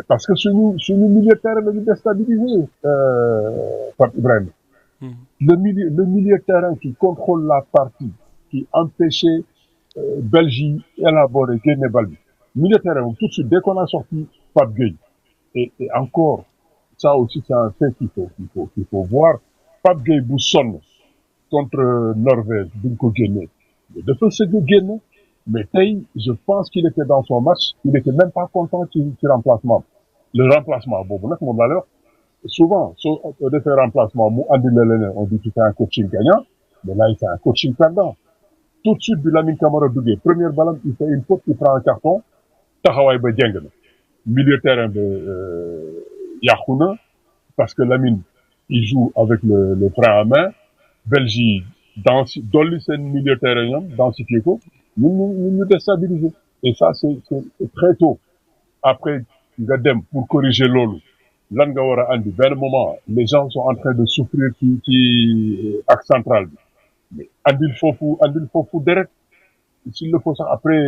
parce que suñu milieu de terrain lañu déstabilisé Pape Ibrahima. Le milieu de terrain qui contrôle la partie, qui empêchait Belgique élaborer génne bal bi milieu de terrain tout de suite dès qu'on a sorti Pape Gueye et encore ça aussi c'est un fait qu'il faut voir Pape Gueye bu sonn contre Norvège buñ ko génnee dafa sëgg génn mais tey je pense qu'il était dans son match il était même pas content ci remplacement le remplacement boobu nag moom laa lay wax souvent soo defee remplacement mu andi la leneen on dit que c'est un coaching gagnant mais là il fait un coaching perdant tout de suite bi Lamine Camara duggee première balle il fait une faute il prend un carton taxawaay ba jeng na milieu terrain ba yàqu na parce que Lamine il joue avec le frein à main Belgique dolli seen milieu terrain ñoom densifié ko ñu déstabiliser et ça c'est très tôt après nga dem pour corriger loolu lan nga war a andi benn moment les gens sont en train de souffrir ci axe central bi mais andil foofu deret s'il le faut sax après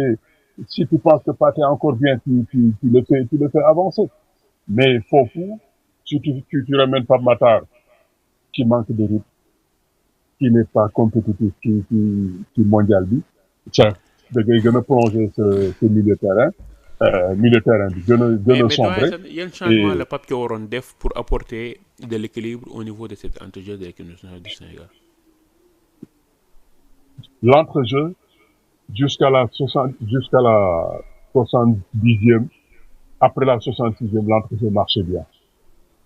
si tu penses que Pathé est encore bien tu le fais avancer mais foofu si tu ramènes Pape Matar qui manque de rythme qui n'est pas compétitif ci mondial bi ça da ngay gën a plonger ce milieu terrain bi gën a sombre yan changement la Pape Thiaw waroon def pour apporter de l'équilibre au niveau de cet entrejeu de l'équipe nationale du Sénégal. L'entrejeu jusqu'à la 70e après la 66e l'entrejeu marchait bien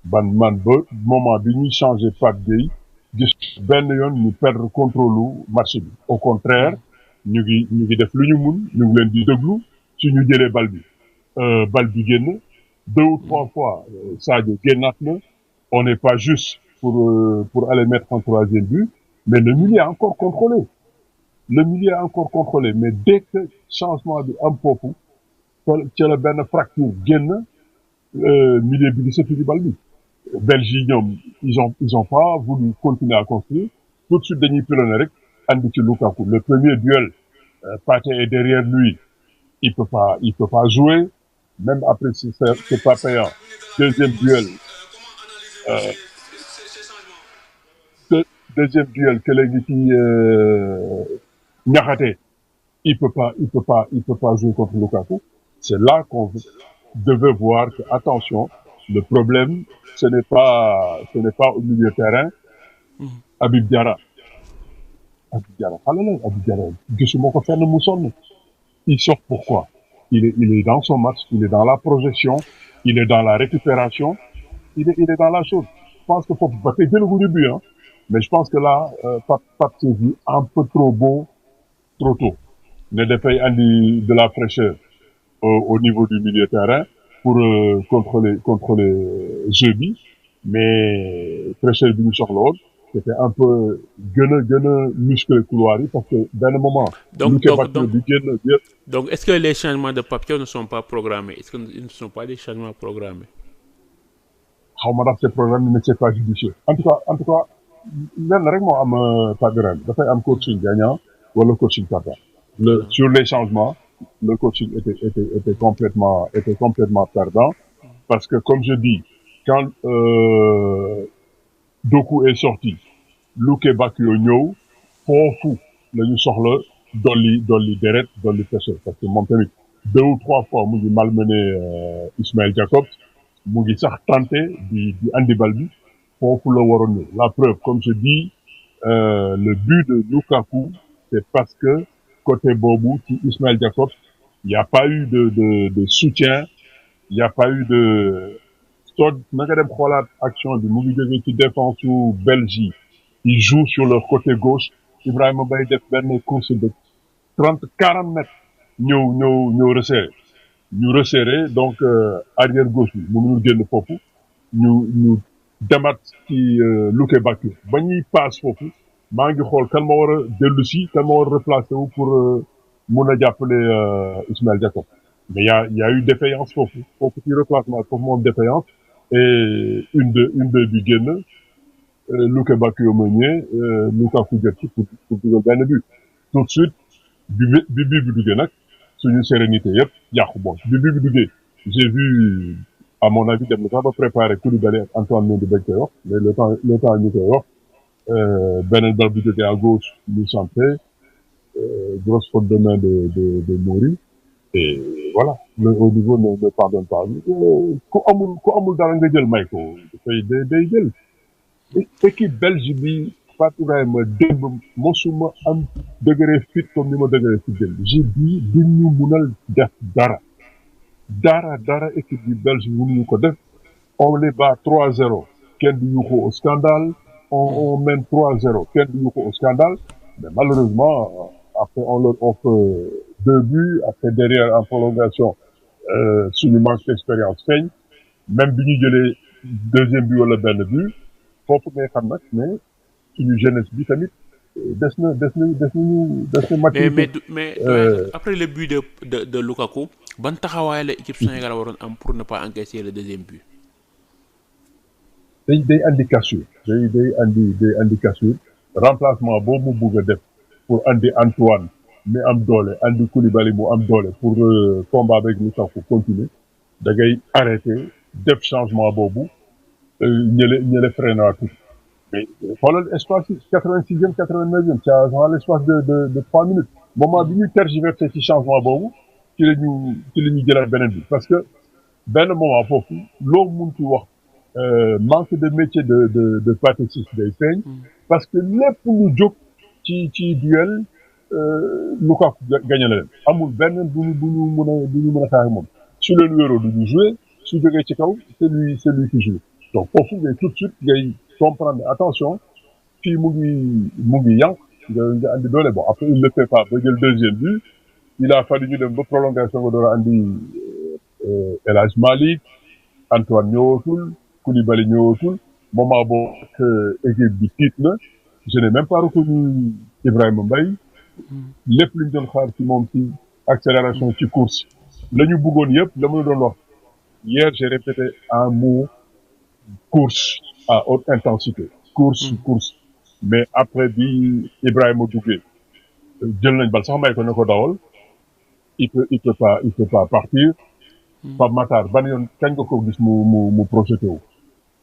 man ba moment bi ñuy changer Pape Gueye gis benn yoon ñu perdre contrôle marché bi au contraire ñu ngi def lu ñu mun ñu ngi leen di déglu su ñu jëlee bal bi génn 2 ou 3 fois Sadio génnaat na on n'est pas juste pour aller mettre un 3e but mais le milieu est encore contrôlé mais dès que changement bi am foofu ci la benn fracture génn milieu bi di sëtu di bal bi Belgique ñoom ils ont pas voulu continuer à construire tout de suite dañuy pilonner rek andi ci Lukaku le premier duel Pathé est derrière lui il peut pas jouer même après c'est pas payant deuxième duel kële ngi ci Niakhaté il peut pas jouer contre Lukaku c'est là qu'on devait voir que attention le problème ce n'est pas au milieu de terrain Habib Diarra xale la Habib Diarra gisuma ko fenn mu sonn il sort pourquoi il est dans son match il est dans la projection il est dans la récupération il est dans la chose je pense que foofu ba tey jëlaguñu but hein mais je pense que là Pape s'est vu un peu trop beau trop tôt ne dafay andi de la fraîcheur au niveau du milieu de terrain pour contrôler jeu bi mais fraîcheur bi ñu soxla woon c'était un peu gën a muscler couloir yi parce que benn moment. donc est-ce que les changements de Pape Thiaw ne sont pas programmés est-ce que ils ne sont pas des changements programmés. xaw ma ndax c'est programmé mais c'est pas judicieux en tout cas lenn rek moo am Pape dafay am coaching gagnant wala coaching perdant. Sur les changements le coaching était complètement perdant parce que comme je dis quand Doku est sorti Luke Bakio ñëw foofu la ñu soxla dolli deret dolli fraîcheur parce que moom tamit 2 ou 3 fois mu ngi malmené Ismaël Jakobs mu ngi sax tenté di andi bal bi foofu la waroon ñëw la preuve comme je dis le but de Lukaku c'est parce que côté boobu ci Ismaël Jakobs il y a pas eu de soutien il y a pas eu de soo nanga dem xoolaat action bi mu ngi jógee ci défense su Belgique il joue sur leur côté gauche Ibrahima Mbaye def benn course de 30-40 mètres ñëw resserré donc arrière gauche bi mënul génn foofu ñu demat ci Luke Bakio ba ñuy passe foofu maa ngi xool kan ma war a dellu si kan ma war a replacer wu pour mun a jàppale Ismaël Jacob mais il y a eu défaillance foofu ci replacement foofu moom défaillance et une deux bi génn Luke Bakio meunier Lukaku jot ci pour dugal benn but tout de suite bi duggee nag suñu sérénité yëpp yàqu bon bi duggee j'ai vu à mon avis dem na sax ba préparer Koulibaly ak Antoine Mendy bañ koy wax mais le temps ñu koy wax beneen bal bu jógee à gauche ñu centré grosse faute de main de Mori et voilà au niveau ne pardonne pas ku amul dara nga jël may ko dafay day jël équipe belge bi Fatou Ibrahima démb mosuma am degré fit comme ni ma degré fit démb j'ai dit duñu munal def dara équipe bi belge bi mënuñu ko def on les bat 3-0 kenn du yuuxu au scandale on mène 3-0 kenn du yuuxu au scandale mais malheureusement après on leur offre 2 buts après derrière en prolongation suñu manque d'expérience feeñ même bi ñu jëlee deuxième but wala benn but foofu ngay xam nag mais suñu jeunesse bi tamit des na maturité mais après le but de Lukaku ban taxawaay la équipe Sénégal waroon am pour ne pas encaisser le deuxième but. day andi cassure day andi cassure remplacement boobu mu bugg a def pour andi Antoine mi am doole andi Koulibaly mu am doole pour combat avec Lukaku continuer da ngay arrêter def changement boobu ñële freiné waat mais xoolal espace yi 86e 89e c'est dans l'espace de 3 minutes moment bi ñu tergiversé ci changement boobu ci la ñu jëlaat beneen bi parce que benn moment foofu loo mun ci wax manque de métier de Pathé Ciss day feeñ parce que lépp lu jóg ci duel Lukaku gagné na leen amul benn bu ñu mën a xaar moom su leen wéeroo du ñu jouer su jógee ci kaw c'est lui qui joue donc foofu ngay tout de suite ngay comprendre attention fii mu ngi yànq nga andi doole bon après il ne le fait pas ba jël deuxième but il a fallu ñu dem ba prolongation nga door a andi El Hadj Malick Antoine ñëwatul Koulibaly ñëwatul moment boo que équipe bi tiit na je n'ai même pas reconnu Ibrahima Mbaye lépp lu ñu doon xaar ci moom ci accélération ci course la ñu bëggoon yëpp la mu doon wax hier j'ai répété un mot course à haute intensité course mais après bi Ibrahima duggee jël nañ bal sax may ko ne ko dawal il peut pas partir Pape Matar ban yoon kañ nga ko gis mu projeté wu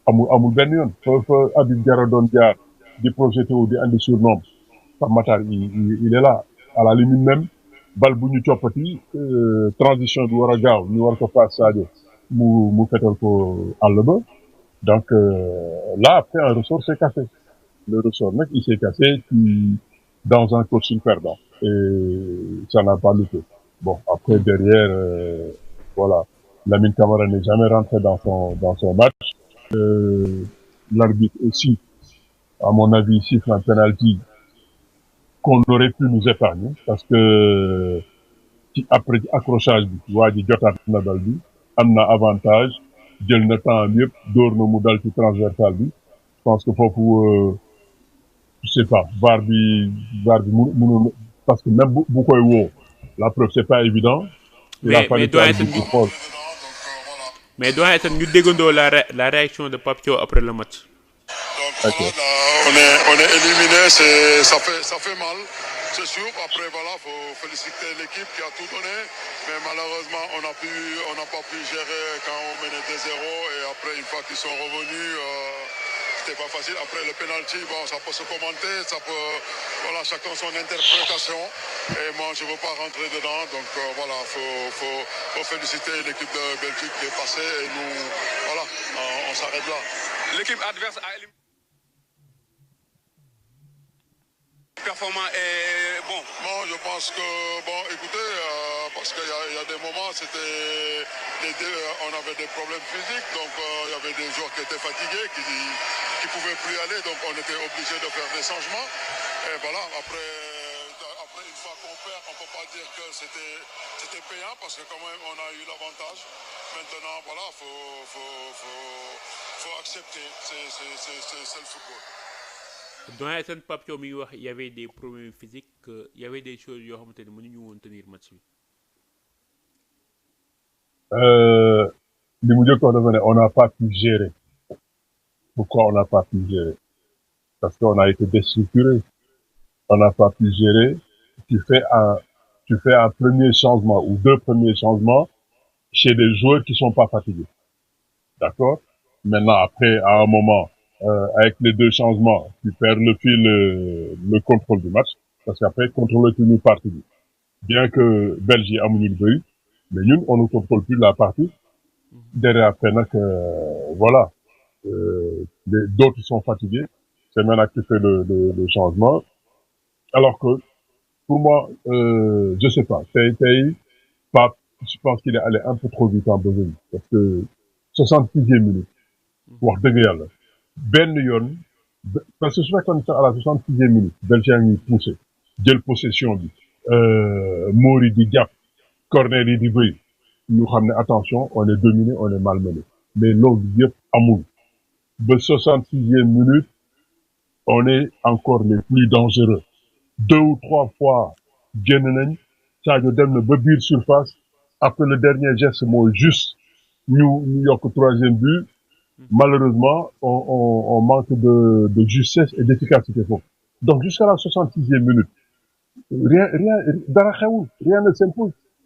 amul benn yoon fa Habib Diarra doon jaar di projeté wu di andi surnom Pape Matar il est là à la limite même bal bu ñu coppati transition bi war a gaaw ñu war ko passe Sadio mu fetal ko àll ba donc là après un ressort s'est cassé le ressort nag il s'est cassé dans un coaching perdant et ça n'a pas lutté bon après derrière voilà Lamine Camara n'est jamais rentré dans son match l'arbitre aussi à mon avis siffle un penalty qu'on aurait pu nous épargner parce que après accrochage bi waa ji jotaat na dal bi am na avantage jël na temps yëpp dóor na mu dal ci transversal bi je pense que foofu je sais pas VAR bi mënoon parce que même bu koy woo la preuve c'est pas évident. mais doyen itam ñu déggandoo la réaction de Pape Thiaw après le match. Donc okay. Voilà, on est éliminé, ça fait mal, c'est sûr. Après voilà, faut féliciter l'équipe qui a tout donné, mais malheureusement on n'a pas pu gérer quand on menait 2-0 et après une fois qu'ils sont revenus, c'était pas facile. Après le penalty, bon, ça peut se commenter, voilà, chacun son interprétation et moi je veux pas rentrer dedans, donc voilà, faut féliciter l'équipe de Belgique qui est passée et nous, voilà, on s'arrête là. L'équipe adverse a éliminé. Performant et bon. Bon, je pense que bon, écoutez, parce qu'il y a des moments, on avait des problèmes physiques, donc il y avait des joueurs qui étaient fatigués, qui pouvaient plus aller, donc on était obligé de faire des changements. Et voilà, après une fois qu'on perd, on peut pas dire que c'était payant parce que quand même on a eu l'avantage. Maintenant, voilà, faut accepter, c'est le football. Dans la scène Pape Thiaw mi ngi wax il y avait des problèmes physiques il y avait des choses yoo xamante ne mënuñu woon tenir match bi. li mu njëkk wax dafa ne on n'a pas pu gérer. Pourquoi on n'a pas pu gérer? Parce qu'on a été déstructuré. On n'a pas pu gérer. Tu fais un premier changement ou deux premiers changements chez des joueurs qui sont pas fatigués. d'accord. Maintenant, après, à un moment, avec les deux changements, tu perds le fil, le contrôle du match, parce qu'après, contrôler tout une partie. Bien que Belgique a le but, mais nous, on ne contrôle plus la partie. Derrière, après, voilà, d'autres sont fatigués. C'est maintenant que tu fais le changement. Alors que, pour moi, je sais pas, Pape, je pense qu'il est allé un peu trop vite en besogne. Parce que 66e minute, wax dëgg yàlla, benn yoon, parce que su fekkoon à la 66e minute, Belgique a ngi poussé, jël possession bi, Mori di jàpp, corner yi di bëy, ñu xam ne attention, on est dominé, on est malmené. Mais loolu yëpp amul. Ba 66e minute, on est encore les plus dangereux. 2 ou 3 fois, génn nañ, Sadio dem na ba biir surface, après le dernier geste mooy juste ñu yokk 3e but. Malheureusement, on manque de justesse et d'efficacité. Donc, jusqu'à la 66e minute, rien ne s'impose.